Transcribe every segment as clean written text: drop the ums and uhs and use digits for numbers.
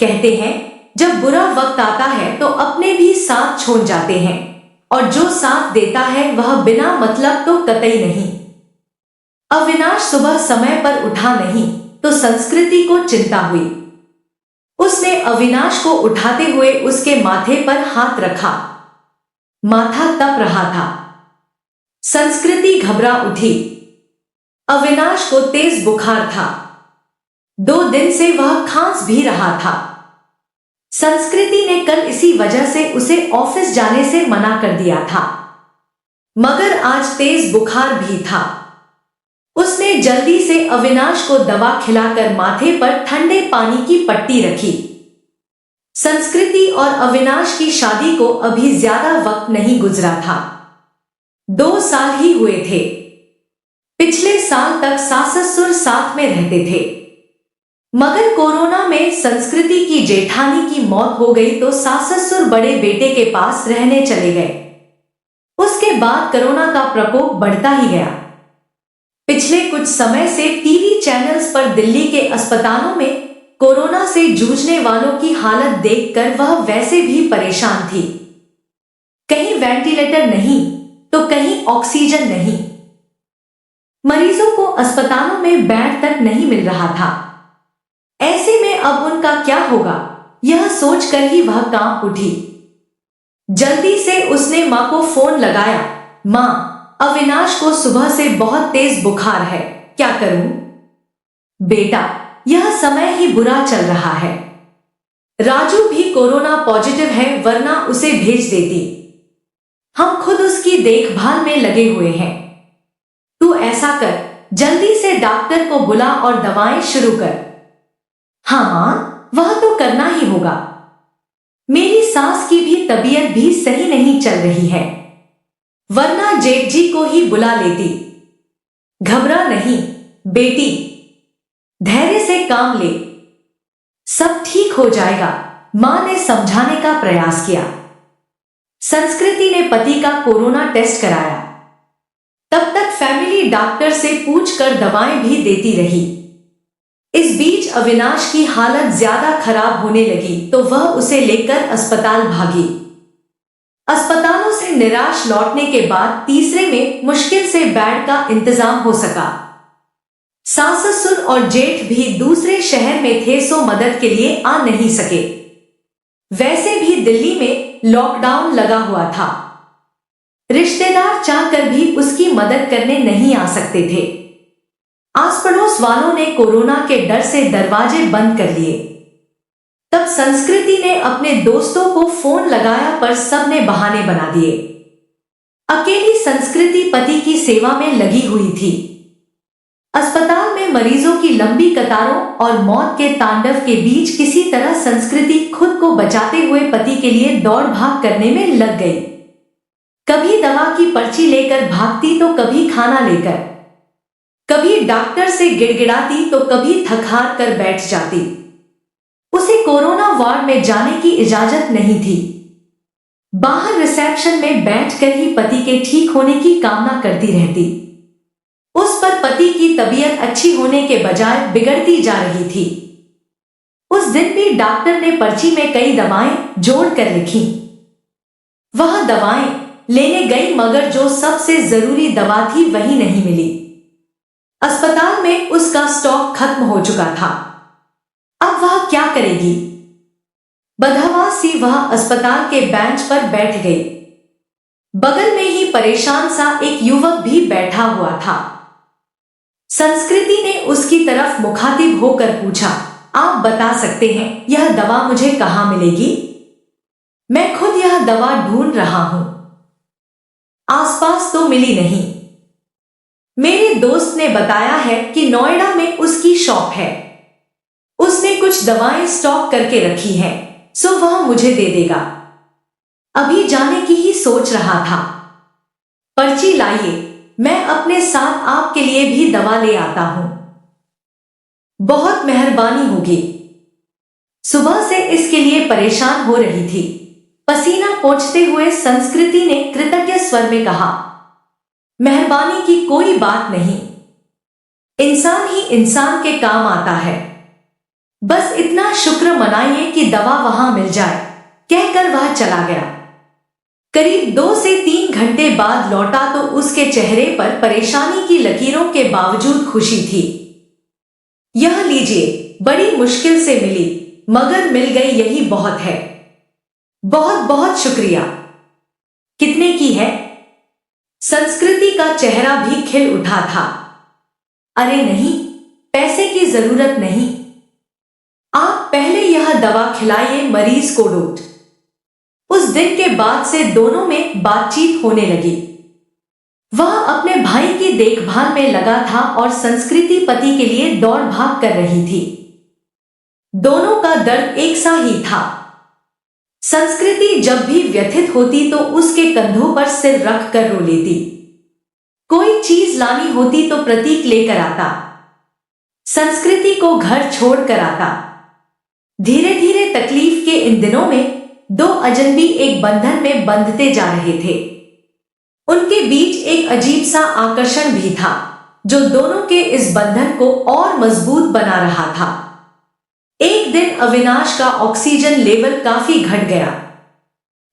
कहते हैं जब बुरा वक्त आता है तो अपने भी साथ छोड़ जाते हैं, और जो साथ देता है वह बिना मतलब तो कतई नहीं। अविनाश सुबह समय पर उठा नहीं तो संस्कृति को चिंता हुई। उसने अविनाश को उठाते हुए उसके माथे पर हाथ रखा। माथा तप रहा था। संस्कृति घबरा उठी। अविनाश को तेज बुखार था। 2 दिन से वह खांस भी रहा था। संस्कृति ने कल इसी वजह से उसे ऑफिस जाने से मना कर दिया था, मगर आज तेज बुखार भी था। उसने जल्दी से अविनाश को दवा खिलाकर माथे पर ठंडे पानी की पट्टी रखी। संस्कृति और अविनाश की शादी को अभी ज्यादा वक्त नहीं गुजरा था। 2 साल ही हुए थे। पिछले साल तक सास ससुर साथ में रहते थे, मगर कोरोना में संस्कृति की जेठानी की मौत हो गई तो सास ससुर बड़े बेटे के पास रहने चले गए। उसके बाद कोरोना का प्रकोप बढ़ता ही गया। पिछले कुछ समय से टीवी चैनल्स पर दिल्ली के अस्पतालों में कोरोना से जूझने वालों की हालत देखकर वह वैसे भी परेशान थी। कहीं वेंटिलेटर नहीं तो कहीं ऑक्सीजन नहीं। मरीजों को अस्पतालों में बेड तक नहीं मिल रहा था। ऐसे में अब उनका क्या होगा, यह सोचकर ही वह कांप उठी। जल्दी से उसने मां को फोन लगाया। मां, अविनाश को सुबह से बहुत तेज बुखार है, क्या करूं? बेटा, यह समय ही बुरा चल रहा है। राजू भी कोरोना पॉजिटिव है, वरना उसे भेज देती। हम खुद उसकी देखभाल में लगे हुए हैं। तू ऐसा कर, जल्दी से डॉक्टर को बुला और दवाएं शुरू कर। हाँ मां, वह तो करना ही होगा। मेरी सास की भी तबीयत भी सही नहीं चल रही है, वरना जेठ जी को ही बुला लेती। घबरा नहीं बेटी, धैर्य से काम ले, सब ठीक हो जाएगा, मां ने समझाने का प्रयास किया। संस्कृति ने पति का कोरोना टेस्ट कराया। तब तक फैमिली डॉक्टर से पूछकर दवाएं भी देती रही। इस बीच अविनाश की हालत ज्यादा खराब होने लगी तो वह उसे लेकर अस्पताल भागी। अस्पतालों से निराश लौटने के बाद तीसरे में मुश्किल से बेड का इंतजाम हो सका। सास ससुर और जेठ भी दूसरे शहर में थे सो मदद के लिए आ नहीं सके। वैसे भी दिल्ली में लॉकडाउन लगा हुआ था। रिश्तेदार चाहकर भी उसकी मदद करने नहीं आ सकते थे। आस पड़ोस वालों ने कोरोना के डर से दरवाजे बंद कर लिए। तब संस्कृति ने अपने दोस्तों को फोन लगाया पर सबने बहाने बना दिए। अकेली संस्कृति पति की सेवा में लगी हुई थी। अस्पताल में मरीजों की लंबी कतारों और मौत के तांडव के बीच किसी तरह संस्कृति खुद को बचाते हुए पति के लिए दौड़ भाग करने में लग गई। कभी दवा की पर्ची लेकर भागती तो कभी खाना लेकर, कभी डॉक्टर से गिड़गिड़ाती तो कभी थक हार कर बैठ जाती। उसे कोरोना वार्ड में जाने की इजाजत नहीं थी। बाहर रिसेप्शन में बैठकर ही पति के ठीक होने की कामना करती रहती। उस पर पति की तबीयत अच्छी होने के बजाय बिगड़ती जा रही थी। उस दिन भी डॉक्टर ने पर्ची में कई दवाएं जोड़कर लिखी। वह दवाएं लेने गई, मगर जो सबसे जरूरी दवा थी वही नहीं मिली। अस्पताल में उसका स्टॉक खत्म हो चुका था। अब वह क्या करेगी? बदहवास सी वह अस्पताल के बेंच पर बैठ गई। बगल में ही परेशान सा एक युवक भी बैठा हुआ था। संस्कृति ने उसकी तरफ मुखातिब होकर पूछा, आप बता सकते हैं यह दवा मुझे कहां मिलेगी? मैं खुद यह दवा ढूंढ रहा हूं, आसपास तो मिली नहीं। मेरे दोस्त ने बताया है कि नोएडा में उसकी शॉप है। उसने कुछ दवाएं स्टॉक करके रखी हैं, सो वह मुझे दे देगा। अभी जाने की ही सोच रहा था। पर्ची लाइए, मैं अपने साथ आपके लिए भी दवा ले आता हूं। बहुत मेहरबानी होगी। सुबह से इसके लिए परेशान हो रही थी। पसीना पोंछते हुए संस्कृति ने कृतज्ञ स्वर में कहा, मेहरबानी की कोई बात नहीं, इंसान ही इंसान के काम आता है। बस इतना शुक्र मनाइए कि दवा वहां मिल जाए, कहकर वह चला गया। करीब 2 से 3 घंटे बाद लौटा तो उसके चेहरे पर परेशानी की लकीरों के बावजूद खुशी थी। यह लीजिए, बड़ी मुश्किल से मिली, मगर मिल गई, यही बहुत है। बहुत बहुत शुक्रिया। कितने की है? संस्कृति का चेहरा भी खिल उठा था। अरे नहीं, पैसे की जरूरत नहीं। आप पहले यह दवा खिलाइए मरीज को डोट। उस दिन के बाद से दोनों में बातचीत होने लगी। वह अपने भाई की देखभाल में लगा था और संस्कृति पति के लिए दौड़ भाग कर रही थी। दोनों का दर्द एक सा ही था। संस्कृति जब भी व्यथित होती तो उसके कंधों पर सिर रख कर रो लेती। कोई चीज लानी होती तो प्रतीक लेकर आता, संस्कृति को घर छोड़ कर आता। धीरे धीरे तकलीफ के इन दिनों में 2 अजनबी एक बंधन में बंधते जा रहे थे। उनके बीच एक अजीब सा आकर्षण भी था, जो दोनों के इस बंधन को और मजबूत बना रहा था। एक दिन अविनाश का ऑक्सीजन लेवल काफी घट गया।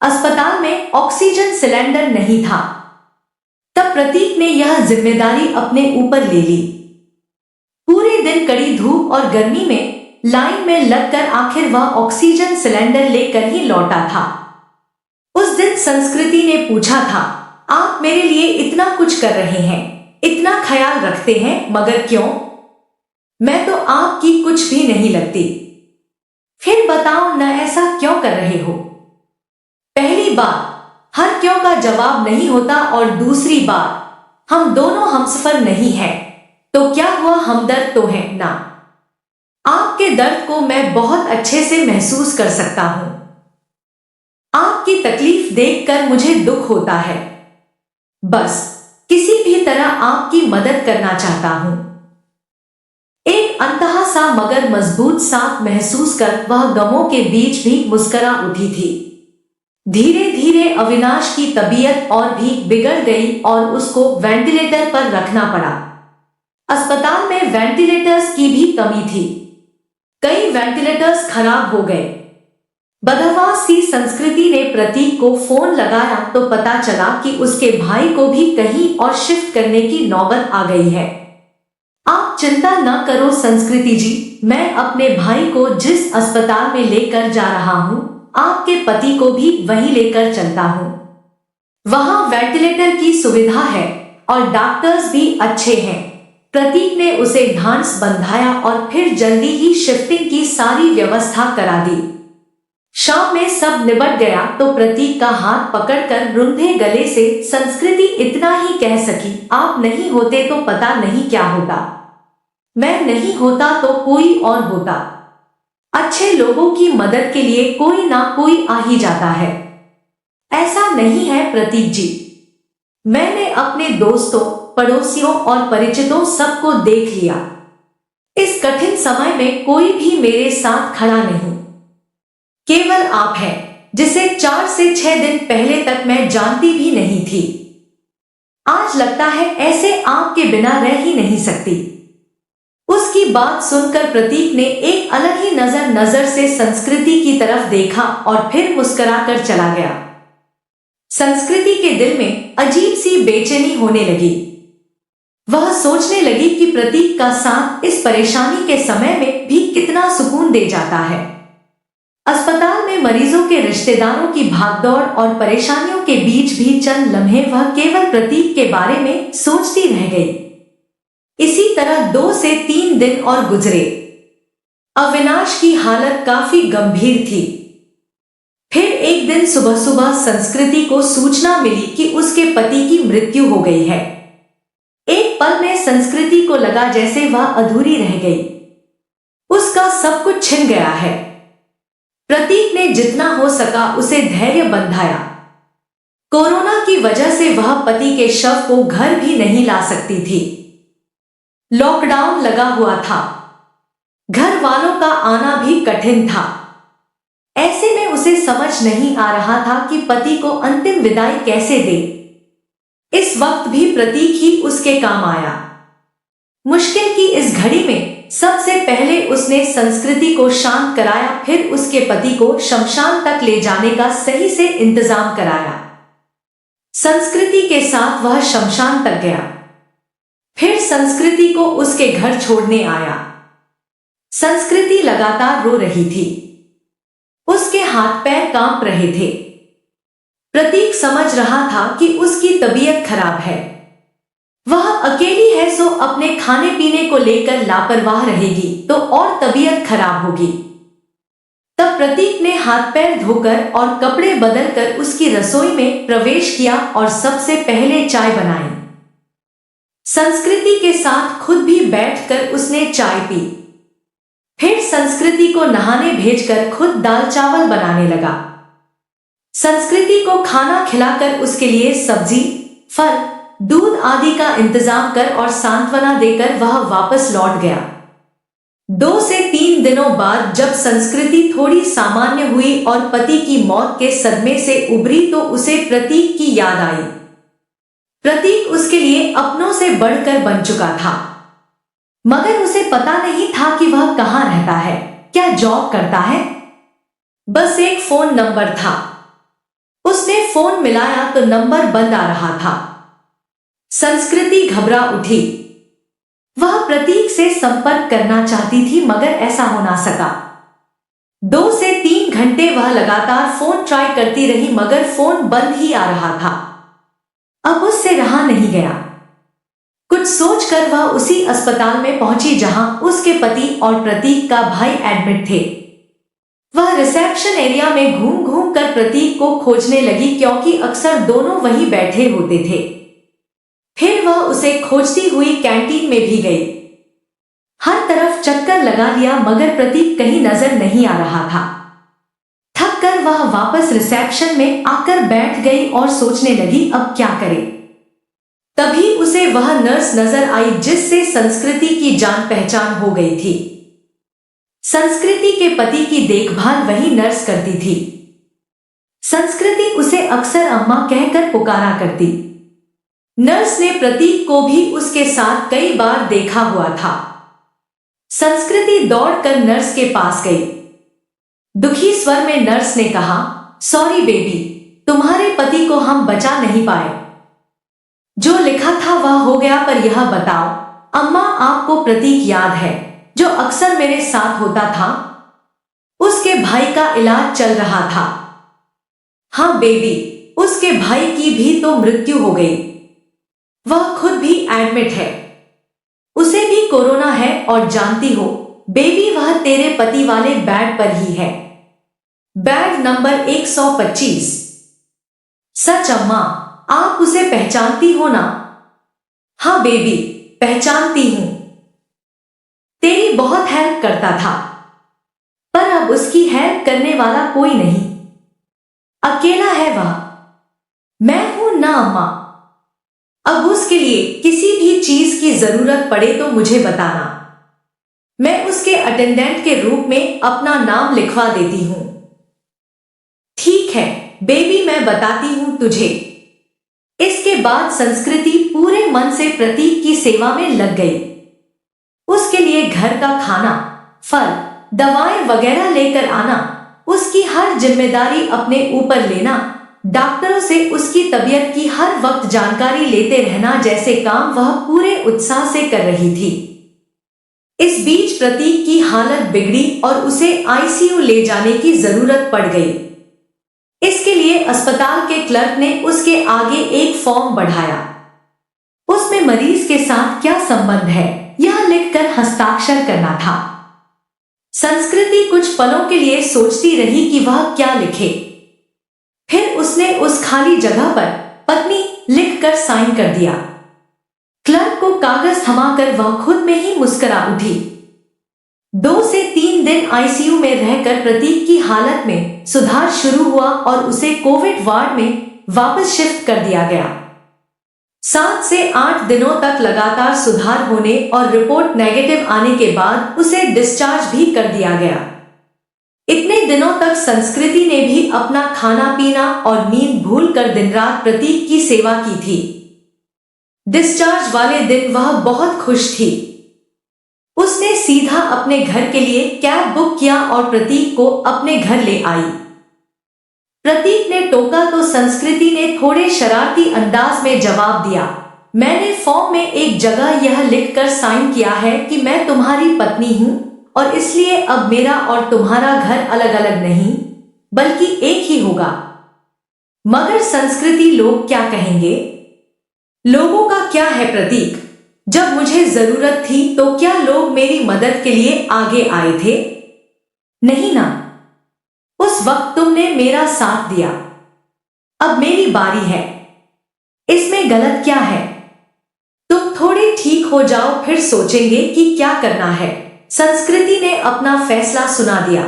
अस्पताल में ऑक्सीजन सिलेंडर नहीं था। तब प्रतीक ने यह जिम्मेदारी अपने ऊपर ले ली। पूरे दिन कड़ी धूप और गर्मी में लाइन में लगकर आखिर वह ऑक्सीजन सिलेंडर लेकर ही लौटा था। उस दिन संस्कृति ने पूछा था, आप मेरे लिए इतना कुछ कर रहे हैं, इतना ख्याल रखते हैं, मगर क्यों? मैं तो आपकी कुछ भी नहीं लगती। फिर बताओ न, ऐसा क्यों कर रहे हो? पहली बात, हर क्यों का जवाब नहीं होता, और दूसरी बात, हम दोनों हमसफर नहीं हैं, तो क्या हुआ, हमदर्द तो है ना। आपके दर्द को मैं बहुत अच्छे से महसूस कर सकता हूं। आपकी तकलीफ देखकर मुझे दुख होता है। बस किसी भी तरह आपकी मदद करना चाहता हूं। एक अंतहा सा मगर मजबूत साथ महसूस कर वह गमों के बीच भी मुस्कुरा उठी थी। धीरे धीरे अविनाश की तबीयत और भी बिगड़ गई और उसको वेंटिलेटर पर रखना पड़ा। अस्पताल में वेंटिलेटर्स की भी कमी थी। कई वेंटिलेटर्स खराब हो गए। बदहवास सी संस्कृति ने प्रतीक को फोन लगाया तो पता चला कि उसके भाई को भी कहीं और शिफ्ट करने की नौबत आ गई है। आप चिंता न करो संस्कृति जी, मैं अपने भाई को जिस अस्पताल में लेकर जा रहा हूं, आपके पति को भी वहीं लेकर चलता हूं। वहां वेंटिलेटर की सुविधा है और डॉक्टर्स भी अच्छे हैं। प्रतीक ने उसे ढांढस बंधाया और फिर जल्दी ही शिफ्टिंग की सारी व्यवस्था करा दी। शाम में सब निबट गया तो प्रतीक का हाथ पकड़कर रुंधे गले से संस्कृति इतना ही कह सकी, आप नहीं होते तो पता नहीं क्या होता। मैं नहीं होता तो कोई और होता। अच्छे लोगों की मदद के लिए कोई ना कोई आ ही जाता है। ऐसा नहीं है प्रतीक जी, मैंने अपने दोस्तों, पड़ोसियों और परिचितों सबको देख लिया। इस कठिन समय में कोई भी मेरे साथ खड़ा नहीं। केवल आप हैं, जिसे 4 से 6 दिन पहले तक मैं जानती भी नहीं थी। आज लगता है ऐसे आपके बिना रह ही नहीं सकती। उसकी बात सुनकर प्रतीक ने एक अलग ही नजर से संस्कृति की तरफ देखा और फिर मुस्कुराकर चला गया। संस्कृति के दिल में अजीब सी बेचैनी होने लगी। वह सोचने लगी कि प्रतीक का साथ इस परेशानी के समय में भी कितना सुकून दे जाता है। अस्पताल में मरीजों के रिश्तेदारों की भागदौड़ और परेशानियों के बीच भी चंद लम्हे वह केवल प्रतीक के बारे में सोचती रह गई। इसी तरह 2 से 3 दिन और गुजरे। अविनाश की हालत काफी गंभीर थी। फिर एक दिन सुबह सुबह संस्कृति को सूचना मिली कि उसके पति की मृत्यु हो गई है। एक पल में संस्कृति को लगा जैसे वह अधूरी रह गई। उसका सब कुछ छिन गया है। प्रतीक ने जितना हो सका उसे धैर्य बंधाया। कोरोना की वजह से वह पति के शव को घर भी नहीं ला सकती थी। लॉकडाउन लगा हुआ था। घर वालों का आना भी कठिन था। ऐसे में उसे समझ नहीं आ रहा था कि पति को अंतिम विदाई कैसे दे। इस वक्त भी प्रतीक ही उसके काम आया। मुश्किल की इस घड़ी में सबसे पहले उसने संस्कृति को शांत कराया, फिर उसके पति को शमशान तक ले जाने का सही से इंतजाम कराया। संस्कृति के साथ वह शमशान तक गया, फिर संस्कृति को उसके घर छोड़ने आया। संस्कृति लगातार रो रही थी, उसके हाथ पैर कांप रहे थे। प्रतीक समझ रहा था कि उसकी तबीयत खराब है, वह अकेली है, सो अपने खाने पीने को लेकर लापरवाह रहेगी तो और तबीयत खराब होगी। तब प्रतीक ने हाथ पैर धोकर और कपड़े बदलकर उसकी रसोई में प्रवेश किया और सबसे पहले चाय बनाई। संस्कृति के साथ खुद भी बैठकर उसने चाय पी। फिर संस्कृति को नहाने भेजकर खुद दाल चावल बनाने लगा। संस्कृति को खाना खिलाकर उसके लिए सब्जी, फल, दूध आदि का इंतजाम कर और सांत्वना देकर वह वापस लौट गया। 2 से 3 दिनों बाद जब संस्कृति थोड़ी सामान्य हुई और पति की मौत के सदमे से उबरी तो उसे प्रतीक की याद आई। प्रतीक उसके लिए अपनों से बढ़कर बन चुका था, मगर उसे पता नहीं था कि वह कहाँ रहता है, क्या जॉब करता है। बस एक फोन नंबर था। उसने फोन मिलाया तो नंबर बंद आ रहा था। संस्कृति घबरा उठी। वह प्रतीक से संपर्क करना चाहती थी मगर ऐसा हो ना सका। 2 से 3 घंटे वह लगातार फोन ट्राई करती रही मगर फोन बंद ही आ रहा था। अब उससे रहा नहीं गया। कुछ सोचकर वह उसी अस्पताल में पहुंची जहां उसके पति और प्रतीक का भाई एडमिट थे। वह रिसेप्शन एरिया में घूम घूम कर प्रतीक को खोजने लगी क्योंकि अक्सर दोनों वहीं बैठे होते थे। फिर वह उसे खोजती हुई कैंटीन में भी गई। हर तरफ चक्कर लगा लिया मगर प्रतीक कहीं नजर नहीं आ रहा था। थक कर वह वापस रिसेप्शन में आकर बैठ गई और सोचने लगी अब क्या करे। तभी उसे वह नर्स नजर आई जिससे संस्कृति की जान पहचान हो गई थी। संस्कृति के पति की देखभाल वही नर्स करती थी। संस्कृति उसे अक्सर अम्मा कहकर पुकारा करती। नर्स ने प्रतीक को भी उसके साथ कई बार देखा हुआ था। संस्कृति दौड़कर नर्स के पास गई। दुखी स्वर में नर्स ने कहा, सॉरी बेबी, तुम्हारे पति को हम बचा नहीं पाए। जो लिखा था वह हो गया, पर यह बताओ अम्मा, आपको प्रतीक याद है जो अक्सर मेरे साथ होता था? उसके भाई का इलाज चल रहा था। हाँ बेबी, उसके भाई की भी तो मृत्यु हो गई। वह खुद भी एडमिट है। उसे भी कोरोना है और जानती हो बेबी, वह तेरे पति वाले बेड पर ही है, बेड नंबर 125। सच अम्मा, आप उसे पहचानती हो ना? हाँ बेबी, पहचानती हूं। तेरी बहुत हेल्प करता था, पर अब उसकी हेल्प करने वाला कोई नहीं, अकेला है वह। मैं हूं ना अम्मा। अब उसके लिए किसी भी चीज की जरूरत पड़े तो मुझे बताना, मैं उसके अटेंडेंट के रूप में अपना नाम लिखवा देती हूं। ठीक है बेबी, मैं बताती हूं तुझे। इसके बाद संस्कृति पूरे मन से प्रतीक की सेवा में लग गई। उसके लिए घर का खाना, फल, दवाएं वगैरह लेकर आना, उसकी हर जिम्मेदारी अपने ऊपर लेना, डॉक्टरों से उसकी तबीयत की हर वक्त जानकारी लेते रहना जैसे काम वह पूरे उत्साह से कर रही थी। इस बीच प्रतीक की हालत बिगड़ी और उसे आईसीयू ले जाने की जरूरत पड़ गई। इसके लिए अस्पताल के क्लर्क ने उसके आगे एक फॉर्म बढ़ाया। उसमें मरीज के साथ क्या संबंध है यह लिखकर हस्ताक्षर करना था। संस्कृति कुछ पलों के लिए सोचती रही कि वह क्या लिखे। फिर उसने उस खाली जगह पर पत्नी लिखकर साइन कर दिया। क्लर्क को कागज थमाकर वह खुद में ही मुस्कुरा उठी। 2 से 3 दिन आईसीयू में रहकर प्रतीक की हालत में सुधार शुरू हुआ और उसे कोविड वार्ड में वापस शिफ्ट कर दिया गया। 7 से 8 दिनों तक लगातार सुधार होने और रिपोर्ट नेगेटिव आने के बाद उसे डिस्चार्ज भी कर दिया गया। इतने दिनों तक संस्कृति ने भी अपना खाना पीना और नींद भूलकर दिन रात प्रतीक की सेवा की थी। डिस्चार्ज वाले दिन वह बहुत खुश थी। उसने सीधा अपने घर के लिए कैब बुक किया और प्रतीक को अपने घर ले आई। प्रतीक ने टोका तो संस्कृति ने थोड़े शरारती अंदाज में जवाब दिया, मैंने फॉर्म में एक जगह यह लिखकर साइन किया है कि मैं तुम्हारी पत्नी हूं और इसलिए अब मेरा और तुम्हारा घर अलग अलग नहीं बल्कि एक ही होगा। मगर संस्कृति लोग क्या कहेंगे? लोगों का क्या है प्रतीक? जब मुझे जरूरत थी तो क्या लोग मेरी मदद के लिए आगे आए थे? नहीं ना। उस वक्त तुमने मेरा साथ दिया। अब मेरी बारी है। इसमें गलत क्या है? तुम थोड़े ठीक हो जाओ फिर सोचेंगे कि क्या करना है। संस्कृति ने अपना फैसला सुना दिया।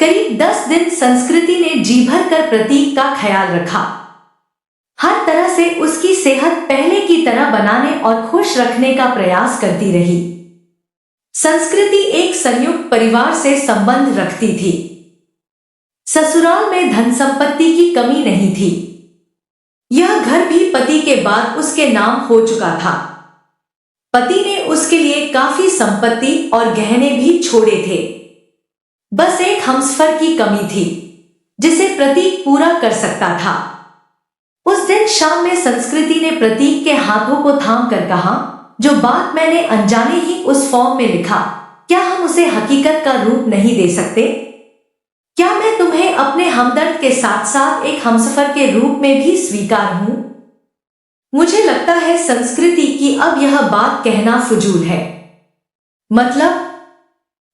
करीब 10 दिन संस्कृति ने जी भर कर प्रतीक का ख्याल रखा। हर तरह से उसकी सेहत पहले की तरह बनाने और खुश रखने का प्रयास करती रही। संस्कृति एक संयुक्त परिवार से संबंध रखती थी। ससुराल में धन संपत्ति की कमी नहीं थी। यह घर भी पति के बाद उसके नाम हो चुका था। पति ने उसके लिए काफी संपत्ति और गहने भी छोड़े थे। बस एक हमसफर की कमी थी जिसे प्रतीक पूरा कर सकता था। उस दिन शाम में संस्कृति ने प्रतीक के हाथों को थाम कर कहा, जो बात मैंने अनजाने ही उस फॉर्म में लिखा, क्या हम उसे हकीकत का रूप नहीं दे सकते? क्या मैं तुम्हें अपने हमदर्द के साथ साथ एक हमसफर के रूप में भी स्वीकार हूं? मुझे लगता है संस्कृति की अब यह बात कहना फजूल है।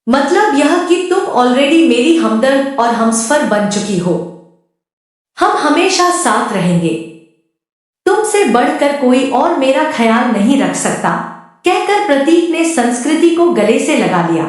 मतलब यह कि तुम ऑलरेडी मेरी हमदर्द और हमसफर बन चुकी हो। हम हमेशा साथ रहेंगे। तुमसे बढ़कर कोई और मेरा ख्याल नहीं रख सकता, कहकर प्रतीक ने संस्कृति को गले से लगा लिया।